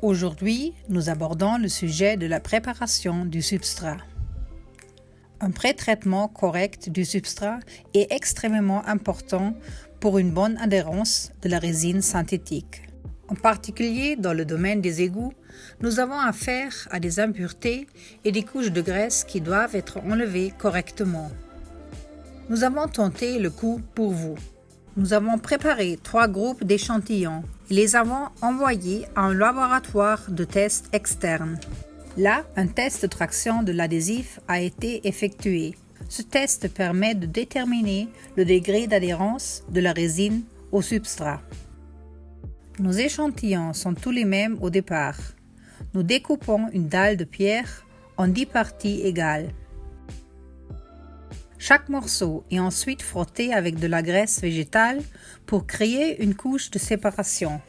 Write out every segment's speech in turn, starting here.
Aujourd'hui, nous abordons le sujet de la préparation du substrat. Un pré-traitement correct du substrat est extrêmement important pour une bonne adhérence de la résine synthétique. En particulier dans le domaine des égouts, nous avons affaire à des impuretés et des couches de graisse qui doivent être enlevées correctement. Nous avons tenté le coup pour vous. Nous avons préparé 3 groupes d'échantillons et les avons envoyés à un laboratoire de test externe. Là, un test de traction de l'adhésif a été effectué. Ce test permet de déterminer le degré d'adhérence de la résine au substrat. Nos échantillons sont tous les mêmes au départ. Nous découpons une dalle de pierre en 10 parties égales. Chaque morceau est ensuite frotté avec de la graisse végétale pour créer une couche de séparation.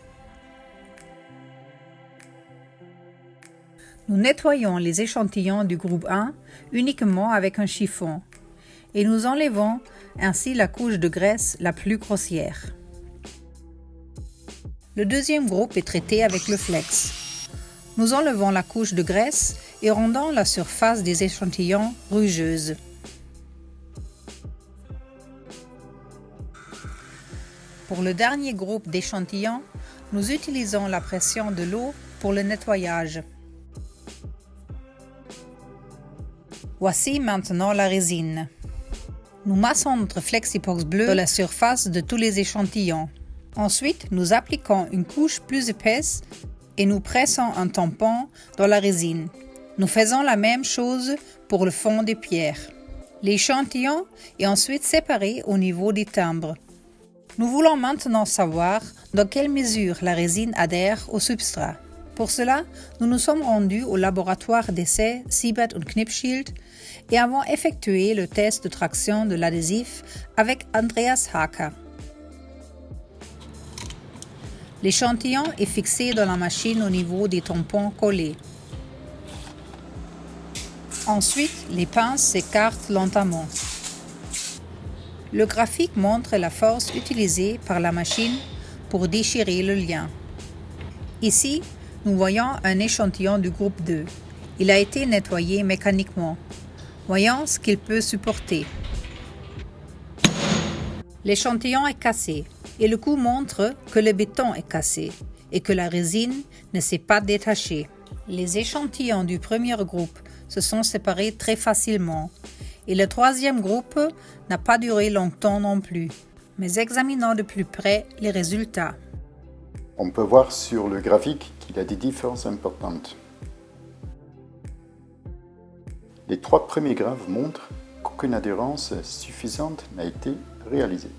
Nous nettoyons les échantillons du groupe 1 uniquement avec un chiffon et nous enlevons ainsi la couche de graisse la plus grossière. Le deuxième groupe est traité avec le flex. Nous enlevons la couche de graisse et rendons la surface des échantillons rugueuse. Pour le dernier groupe d'échantillons, nous utilisons la pression de l'eau pour le nettoyage. Voici maintenant la résine. Nous massons notre Flexipox bleu sur la surface de tous les échantillons. Ensuite, nous appliquons une couche plus épaisse et nous pressons un tampon dans la résine. Nous faisons la même chose pour le fond des pierres. L'échantillon est ensuite séparé au niveau des timbres. Nous voulons maintenant savoir dans quelle mesure la résine adhère au substrat. Pour cela, nous nous sommes rendus au laboratoire d'essai Siebert und Knipschild et avons effectué le test de traction de l'adhésif avec Andreas Hacker. L'échantillon est fixé dans la machine au niveau des tampons collés. Ensuite, les pinces s'écartent lentement. Le graphique montre la force utilisée par la machine pour déchirer le lien. Ici, nous voyons un échantillon du groupe 2. Il a été nettoyé mécaniquement. Voyons ce qu'il peut supporter. L'échantillon est cassé et le coup montre que le béton est cassé et que la résine ne s'est pas détachée. Les échantillons du premier groupe se sont séparés très facilement et le troisième groupe n'a pas duré longtemps non plus. Mais examinons de plus près les résultats. On peut voir sur le graphique qu'il y a des différences importantes. Les 3 premiers graphes montrent qu'aucune adhérence suffisante n'a été réalisée.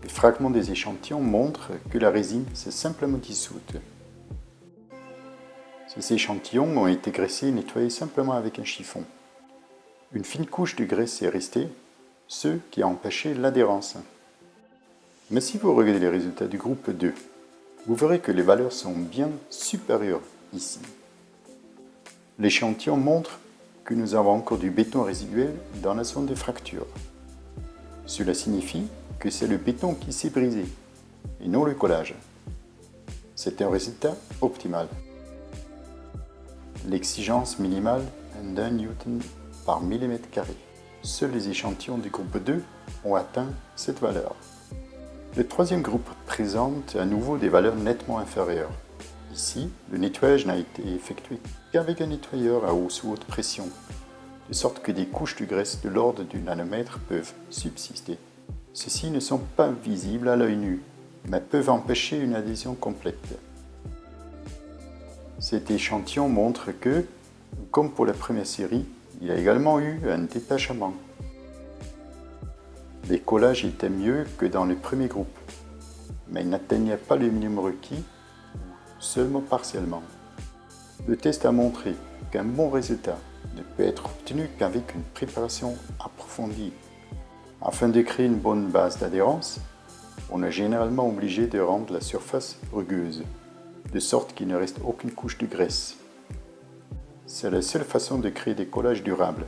Les fragments des échantillons montrent que la résine s'est simplement dissoute. Ces échantillons ont été graissés et nettoyés simplement avec un chiffon. Une fine couche de graisse est restée, ce qui a empêché l'adhérence. Mais si vous regardez les résultats du groupe 2, vous verrez que les valeurs sont bien supérieures ici. L'échantillon montre que nous avons encore du béton résiduel dans la zone de fracture. Cela signifie que c'est le béton qui s'est brisé et non le collage. C'est un résultat optimal. L'exigence minimale est d'1 Newton par millimètre carré. Seuls les échantillons du groupe 2 ont atteint cette valeur. Le troisième groupe présente à nouveau des valeurs nettement inférieures. Ici, le nettoyage n'a été effectué qu'avec un nettoyeur à haute ou haute pression, de sorte que des couches de graisse de l'ordre du nanomètre peuvent subsister. Ceux-ci ne sont pas visibles à l'œil nu, mais peuvent empêcher une adhésion complète. Cet échantillon montre que, comme pour la première série, il y a également eu un détachement. Les collages étaient mieux que dans le premier groupe, mais ils n'atteignaient pas le minimum requis, seulement partiellement. Le test a montré qu'un bon résultat ne peut être obtenu qu'avec une préparation approfondie. Afin de créer une bonne base d'adhérence, on est généralement obligé de rendre la surface rugueuse, de sorte qu'il ne reste aucune couche de graisse. C'est la seule façon de créer des collages durables.